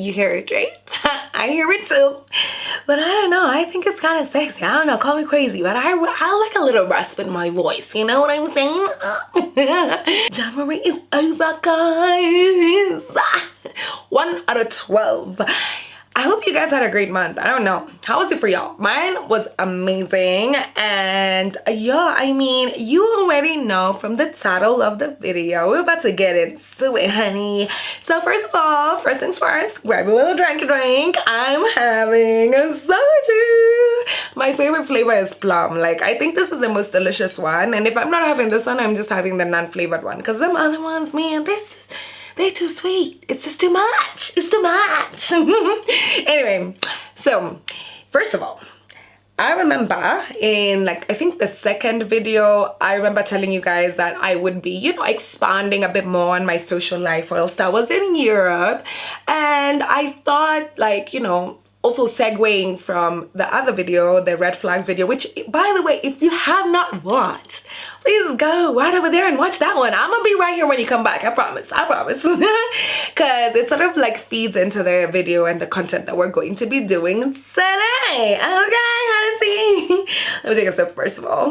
You hear it, right? I hear it too. But I don't know. I think it's kind of sexy. I don't know. Call me crazy. But I like a little rasp in my voice. You know what I'm saying? January is over, guys. 1 out of 12. I hope you guys had a great month. I don't know. How was it for y'all? Mine was amazing. And yeah, I mean, you already know from the title of the video. We're about to get into it, honey. So first of all, first things first, grab a little drink. I'm having a soju. My favorite flavor is plum. Like, I think this is the most delicious one. And if I'm not having this one, I'm just having the non-flavored one. Because them other ones, man, they're too sweet. It's just too much. It's too much. Anyway, so first of all, I remember in I think the second video, I remember telling you guys that I would be, you know, expanding a bit more on my social life whilst I was in Europe. And I thought, you know, also segueing from the other video, the red flags video, which, by the way, if you have not watched, please go right over there and watch that one. I'm gonna be right here when you come back. I promise. Because it sort of feeds into the video and the content that we're going to be doing today. Okay, honey. Let me take a sip first of all.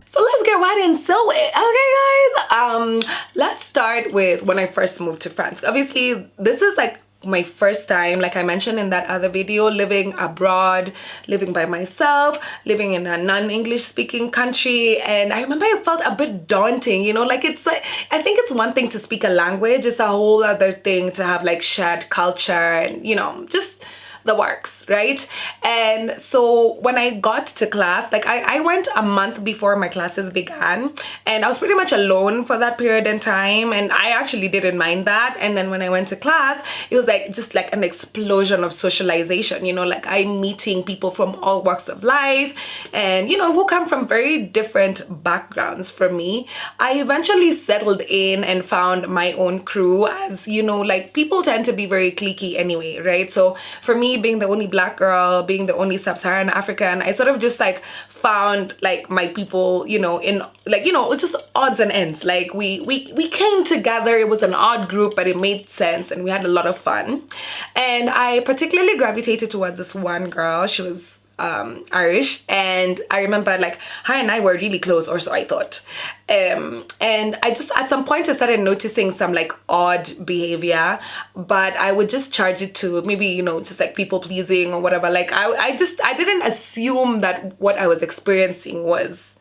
So let's get right into it, okay, guys? Let's start with when I first moved to France. Obviously, this is my first time, like I mentioned in that other video, living abroad, living by myself, living in a non-English speaking country. And I remember it felt a bit daunting, you know, I think it's one thing to speak a language, it's a whole other thing to have shared culture and, you know, just the works, right? And so when I got to class, I went a month before my classes began, and I was pretty much alone for that period in time, and I actually didn't mind that. And then when I went to class, it was just an explosion of socialization, you know, I'm meeting people from all walks of life and, you know, who come from very different backgrounds from me. I eventually settled in and found my own crew, as you know, people tend to be very cliquey anyway, right? So for me, being the only black girl, being the only sub-Saharan African, I sort of just found my people, you know, in you know, just odds and ends. We came together. It was an odd group, but it made sense and we had a lot of fun. And I particularly gravitated towards this one girl. She was Irish, and I remember her and I were really close, or so I thought. And I just at some point I started noticing some odd behavior, but I would just charge it to maybe, you know, just people pleasing or whatever. I didn't assume that what I was experiencing was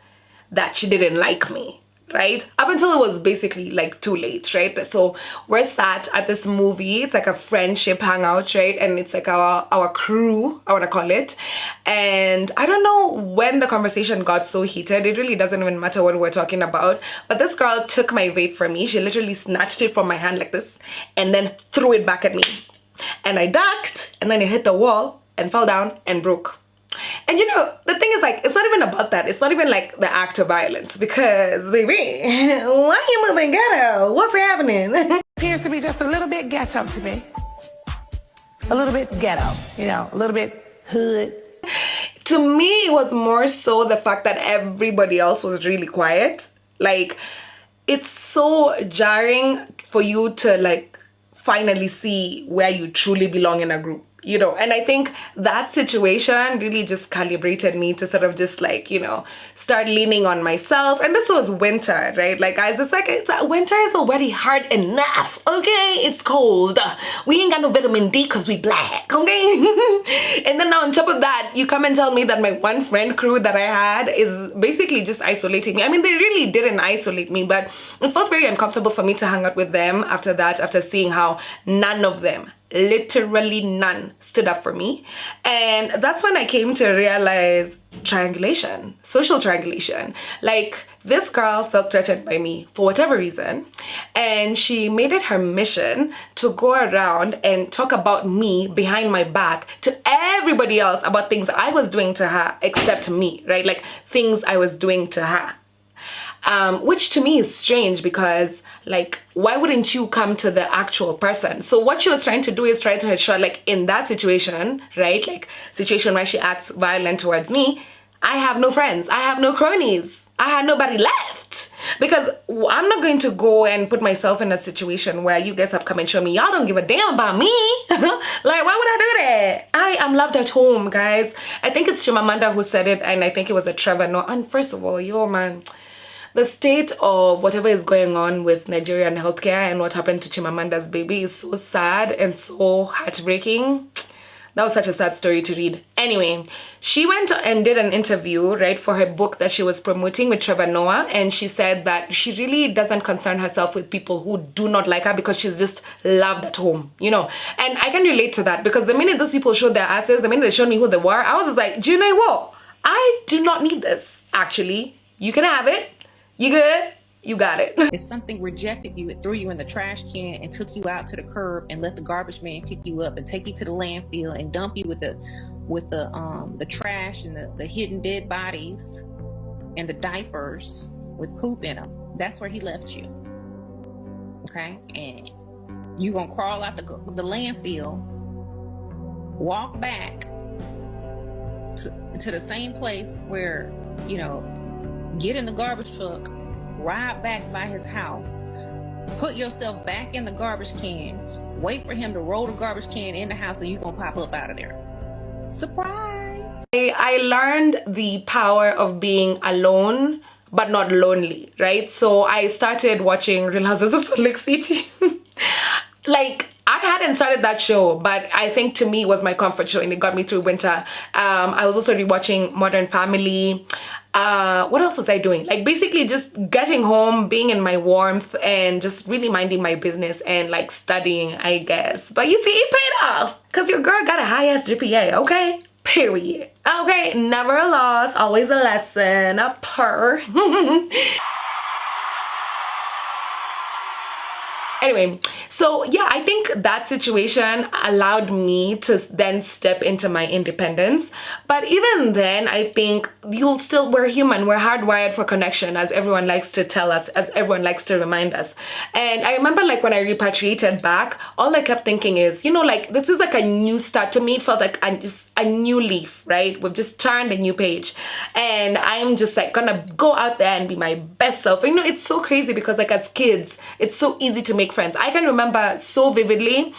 that she didn't like me, right? Up until it was basically too late, right? So we're sat at this movie. It's a friendship hangout, right? And it's our crew, I want to call it. And I don't know when the conversation got so heated. It really doesn't even matter what we're talking about. But this girl took my vape from me. She literally snatched it from my hand like this and then threw it back at me. And I ducked, and then it hit the wall and fell down and broke. And you know, the thing is it's not even about that. It's not even the act of violence, because baby, why are you moving ghetto? What's happening? Appears to be just a little bit ghetto to me. A little bit ghetto, you know, a little bit hood. To me, it was more so the fact that everybody else was really quiet. It's so jarring for you to finally see where you truly belong in a group. You know, and I think that situation really just calibrated me to sort of just you know, start leaning on myself. And this was winter, right? Guys, winter is already hard enough, okay? It's cold. We ain't got no vitamin D because we black, okay? And then on top of that, you come and tell me that my one friend crew that I had is basically just isolating me. I mean, they really didn't isolate me, but it felt very uncomfortable for me to hang out with them after that, after seeing how none of them, literally none, stood up for me. And that's when I came to realize triangulation, social triangulation. This girl felt threatened by me for whatever reason, and she made it her mission to go around and talk about me behind my back to everybody else about things I was doing to her except me, right? Things I was doing to her. Which to me is strange, because why wouldn't you come to the actual person? So what she was trying to do is try to ensure in that situation, right? Situation where she acts violent towards me, I have no friends, I have no cronies. I had nobody left. Because I'm not going to go and put myself in a situation where you guys have come and shown me y'all don't give a damn about me. Like, why would I do that? I am loved at home, guys. I think it's Chimamanda who said it, and I think it was a Trevor Noah. And first of all, yo, man, the state of whatever is going on with Nigerian healthcare and what happened to Chimamanda's baby is so sad and so heartbreaking. That was such a sad story to read. Anyway, she went and did an interview, right, for her book that she was promoting with Trevor Noah. And she said that she really doesn't concern herself with people who do not like her because she's just loved at home, you know. And I can relate to that because the minute those people showed their asses, the minute they showed me who they were, I was just like, do you know what? I do not need this, actually. You can have it. You good? You got it. If something rejected you, it threw you in the trash can and took you out to the curb and let the garbage man pick you up and take you to the landfill and dump you with the trash and the hidden dead bodies and the diapers with poop in them. That's where he left you. Okay? And you gonna crawl out the landfill, walk back to the same place where, you know, get in the garbage truck, ride back by his house, put yourself back in the garbage can, wait for him to roll the garbage can in the house, and you gonna pop up out of there. Surprise! I learned the power of being alone but not lonely, right? So I started watching Real Houses of Salt Lake City. Like, I hadn't started that show, but I think to me it was my comfort show and it got me through winter. I was also rewatching Modern Family. What else was I doing? Like, basically just getting home, being in my warmth, and just really minding my business and like studying, I guess. But you see, it paid off because your girl got a high-ass GPA, okay? Period. Okay, never a loss, always a lesson, a purr. Anyway, so yeah, I think that situation allowed me to then step into my independence. But even then, I think we're human, we're hardwired for connection, as everyone likes to tell us, as everyone likes to remind us. And I remember like when I repatriated back, all I kept thinking is, you know, like this is like a new start. To me, it felt like just a new leaf, right? We've just turned a new page. And I'm just like gonna go out there and be my best self. And, you know, it's so crazy because like as kids, it's so easy to make friends. I can remember so vividly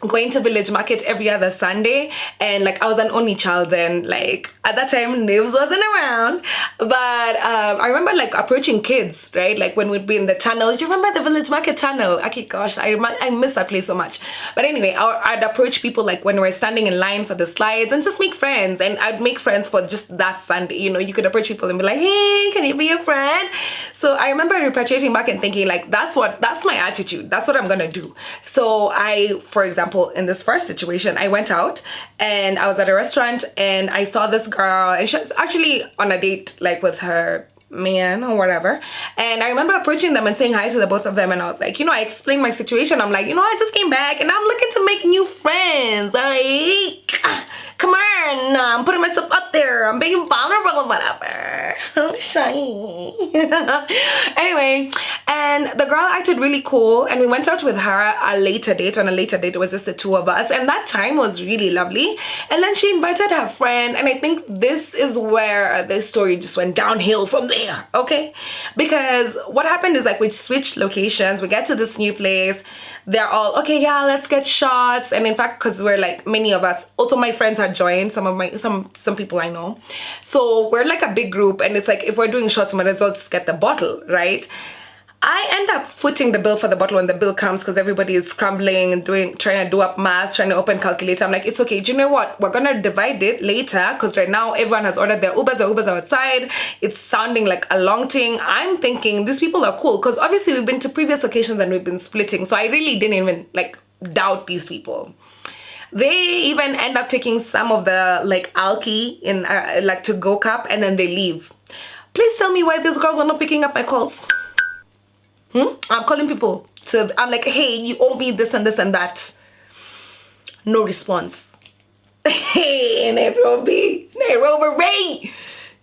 going to village market every other Sunday, and like I was an only child then. Like at that time Nibs wasn't around, but I remember like approaching kids, right? Like when we'd be in the tunnel. Do you remember the village market tunnel? Okay, gosh, I miss that place so much. But anyway, I'd approach people like when we're standing in line for the slides and just make friends. And I'd make friends for just that Sunday. You know, you could approach people and be like, hey, can you be a friend? So I remember repatriating back and thinking like, that's my attitude, that's what I'm gonna do. So I, for example, in this first situation, I went out and I was at a restaurant and I saw this girl, and she was actually on a date like with her man or whatever. And I remember approaching them and saying hi to the both of them, and I was like, you know, I explained my situation. I'm like, you know, I just came back and I'm looking to make new friends. Like, come on, I'm putting myself up there, I'm being vulnerable or whatever. I'm shy. Anyway, and the girl acted really cool, and we went out with her on a later date. It was just the two of us, and that time was really lovely. And then she invited her friend, and I think this is where this story just went downhill from there, okay? Because what happened is like we switched locations, we get to this new place, they're all, okay, yeah, let's get shots. And in fact, because we're like many of us, also my friends had joined, some people I know. So we're like a big group, and it's like if we're doing shots, we might as well just get the bottle, right? I end up footing the bill for the bottle when the bill comes because everybody is scrambling and trying to do up math, trying to open calculator. I'm like, it's okay. Do you know what? We're gonna divide it later because right now everyone has ordered their Ubers. Their Ubers are outside. It's sounding like a long thing. I'm thinking these people are cool because obviously we've been to previous occasions and we've been splitting. So I really didn't even like doubt these people. They even end up taking some of the like alky in like to go cup, and then they leave. Please tell me why these girls are not picking up my calls. I'm calling people I'm like, hey, you owe me this and this and that. No response. Hey, Nairobi.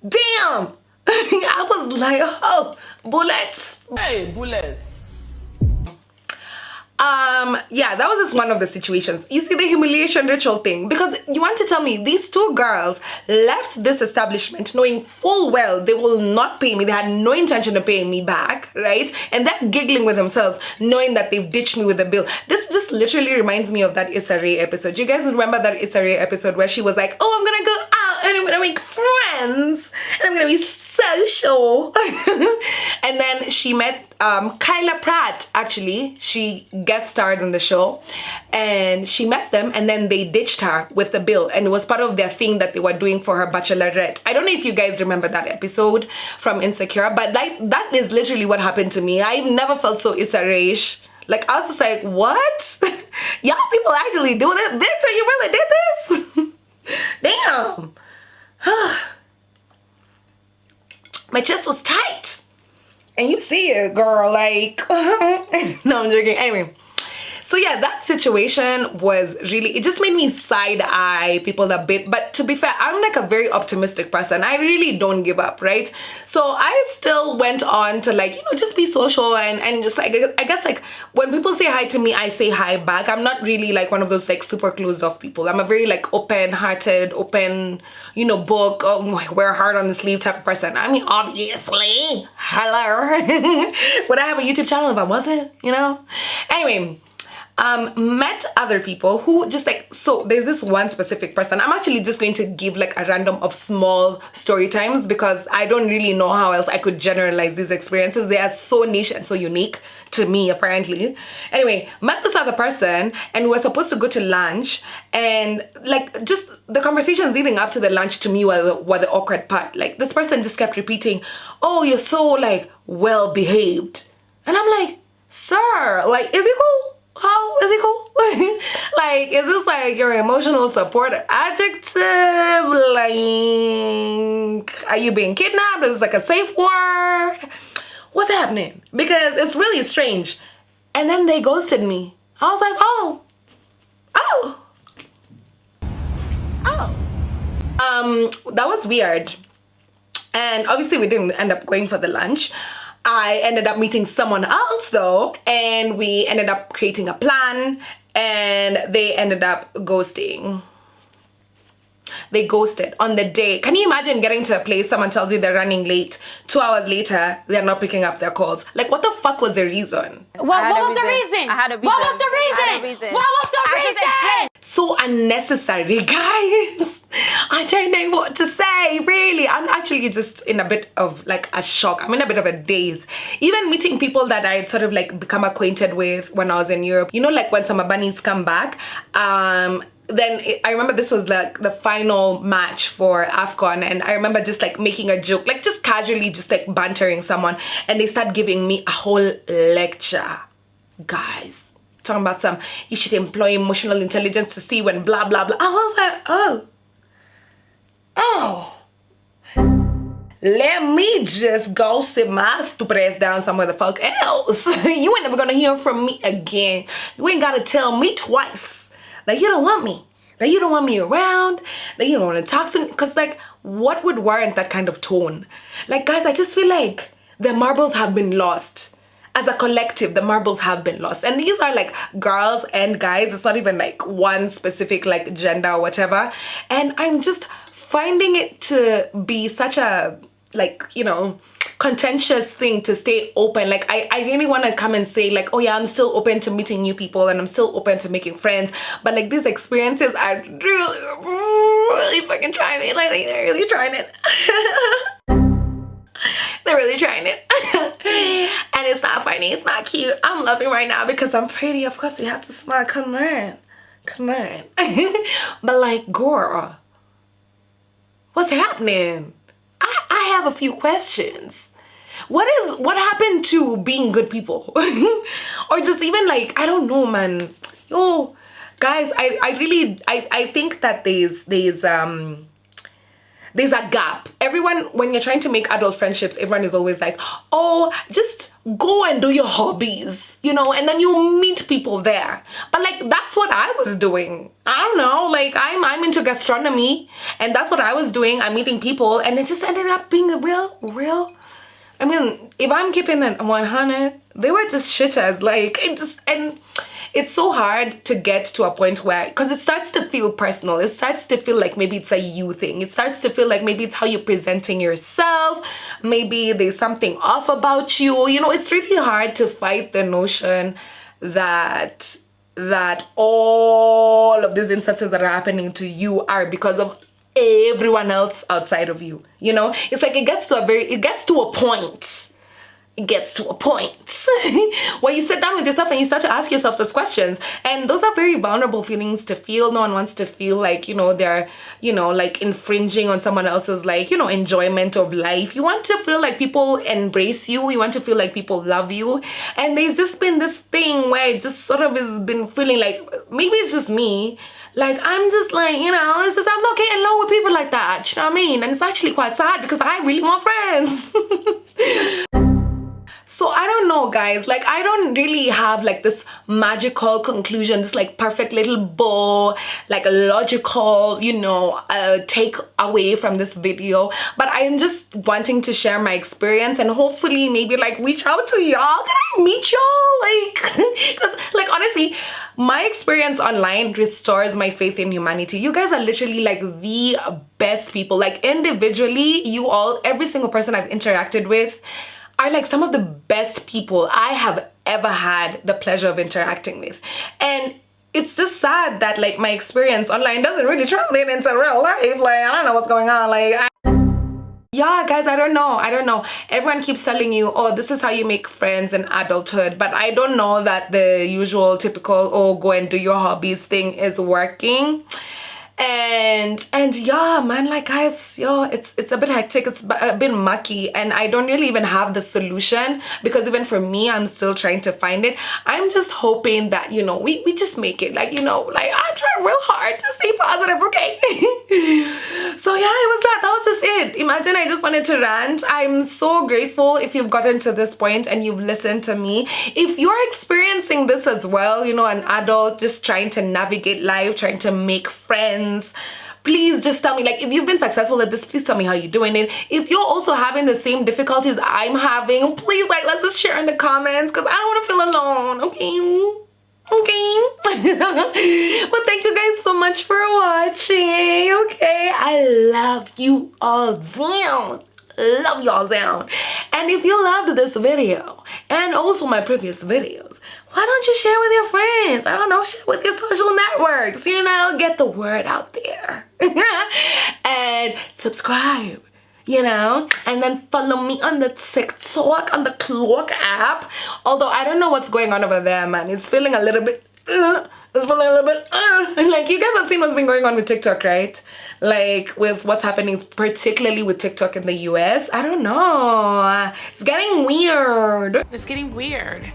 Damn. I was like, oh, bullets. Hey, bullets. Yeah, that was just one of the situations. You see the humiliation ritual thing, because you want to tell me these two girls left this establishment knowing full well they will not pay me. They had no intention of paying me back, right? And they're giggling with themselves knowing that they've ditched me with the bill. This just literally reminds me of that Issa Rae episode. You guys remember that Issa Rae episode where she was like, oh, I'm gonna go out and I'm gonna make friends and I'm gonna be social. And then she met Kyla Pratt. Actually, she guest starred in the show, and she met them, and then they ditched her with the bill, and it was part of their thing that they were doing for her bachelorette. I don't know if you guys remember that episode from Insecure, but that is literally what happened to me. I've never felt so Issa Rae-ish. Like, I was just like, what? Y'all people actually do this? Victor, you really did this? Damn. My chest was tight. And you see it, girl, like, no, I'm joking. Anyway, so yeah, that situation was really, it just made me side-eye people a bit. But to be fair, I'm like a very optimistic person. I really don't give up, right? So I still went on to, like, you know, just be social and just like, I guess like when people say hi to me, I say hi back. I'm not really like one of those like super closed off people. I'm a very like open-hearted, open, you know, book, wear heart on the sleeve type of person. I mean, obviously, hello. Would I have a YouTube channel if I wasn't, you know? Anyway, met other people who just like, so there's this one specific person. I'm actually just going to give like a random of small story times because I don't really know how else I could generalize these experiences. They are so niche and so unique to me, apparently. Anyway, met this other person and we were supposed to go to lunch, and like just the conversations leading up to the lunch to me were the awkward part. Like this person just kept repeating, oh, you're so like well behaved. And I'm like, sir, like, is he cool? How is he cool? Like, is this like your emotional support adjective? Like, are you being kidnapped? Is this like a safe word? What's happening? Because it's really strange. And then they ghosted me. I was like, that was weird. And obviously we didn't end up going for the lunch. I ended up meeting someone else though, and we ended up creating a plan, and they ended up ghosting. They ghosted on the day. Can you imagine getting to a place, someone tells you they're running late, 2 hours later, they're not picking up their calls? Like, what the fuck was the reason? What was the reason? I had a reason. What was the reason? What was the reason? So unnecessary, guys. I don't know what to say, really. I'm actually just in a bit of like a shock. I'm in a bit of a daze. Even meeting people that I sort of like become acquainted with when I was in Europe. You know, like when summer bunnies come back, I remember this was like the final match for AFCON, and I remember just like making a joke, like just casually just like bantering someone, and they start giving me a whole lecture. Guys, talking about some, you should employ emotional intelligence to see when blah blah blah. I was like, oh, let me just go sit my stupid ass down somewhere the fuck else. You ain't never gonna hear from me again. You ain't gotta tell me twice that you don't want me, that you don't want me around, that you don't want to talk to me. Because like, what would warrant that kind of tone? Like, guys, I just feel like the marbles have been lost. As a collective, the marbles have been lost. And these are like girls and guys. It's not even like one specific like gender or whatever. And I'm just finding it to be such a, like, you know, contentious thing to stay open. Like, I really want to come and say like, oh yeah, I'm still open to meeting new people and I'm still open to making friends, but like these experiences are really fucking trying me. Like, they're really trying it. They're really trying it. And it's not funny, it's not cute. I'm loving right now because I'm pretty. Of course we have to smile. Come on. But like, girl, what's happening? I have a few questions. What happened to being good people? Or just even like, I don't know, man. Yo, guys, I think that there's a gap. Everyone, when you're trying to make adult friendships, everyone is always like, oh, just go and do your hobbies, you know, and then you meet people there. But like, that's what I was doing. I don't know, like I'm into gastronomy, and that's what I was doing. I'm meeting people, and it just ended up being real. I mean, if I'm keeping it 100, they were just shitters. Like, and it's so hard to get to a point where, because it starts to feel personal. It starts to feel like maybe it's a you thing. It starts to feel like maybe it's how you're presenting yourself. Maybe there's something off about you. You know, it's really hard to fight the notion that all of these instances that are happening to you are because of everyone else outside of you. You know, it's like it gets to a point. It gets to a point where you sit down with yourself and you start to ask yourself those questions. And those are very vulnerable feelings to feel. No one wants to feel like, you know, they're, you know, like infringing on someone else's, like, you know, enjoyment of life. You want to feel like people embrace you. You want to feel like people love you. And there's just been this thing where it just sort of has been feeling like, maybe it's just me. Like, I'm just like, you know, it's just, I'm not getting along with people like that. You know what I mean? And it's actually quite sad because I really want friends. So I don't know, guys, like I don't really have like this magical conclusion, this like perfect little bow, like a logical, you know, take away from this video. But I am just wanting to share my experience and hopefully maybe like reach out to y'all. Can I meet y'all? Like, because like honestly, my experience online restores my faith in humanity. You guys are literally like the best people. Like individually, you all, every single person I've interacted with are like some of the best people I have ever had the pleasure of interacting with. And it's just sad that like my experience online doesn't really translate into real life. Like, I don't know what's going on. Like, yeah, guys, I don't know. Everyone keeps telling you, oh, this is how you make friends in adulthood. But I don't know that the usual typical, oh, go and do your hobbies thing is working. And yeah, man, like guys, yo, it's a bit hectic, it's a bit mucky, and I don't really even have the solution because even for me, I'm still trying to find it. I'm just hoping that, you know, we just make it, like, you know, like I'm trying real hard to stay positive, okay? So yeah, it was that was just it. Imagine I just wanted to rant. I'm so grateful if you've gotten to this point and you've listened to me. If you're experiencing this as well, you know, an adult just trying to navigate life, trying to make friends, please just tell me, like, if you've been successful at this, please tell me how you're doing it. If you're also having the same difficulties I'm having, please, like, let's just share in the comments because I don't want to feel alone, okay? Well, thank you guys so much for watching, okay? I love you all down. Love y'all down. And if you loved this video and also my previous videos, why don't you share with your friends? I don't know, share with your social networks, you know, get the word out there. And subscribe, you know, and then follow me on the TikTok, on the Clock app. Although I don't know what's going on over there, man. It's feeling a little bit, like you guys have seen what's been going on with TikTok, right? Like with what's happening, particularly with TikTok in the US. I don't know. It's getting weird. It's getting weird.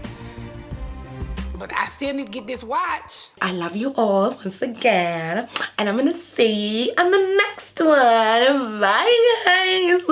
But I still need to get this watch. I love you all once again. And I'm gonna see you on the next one. Bye, guys.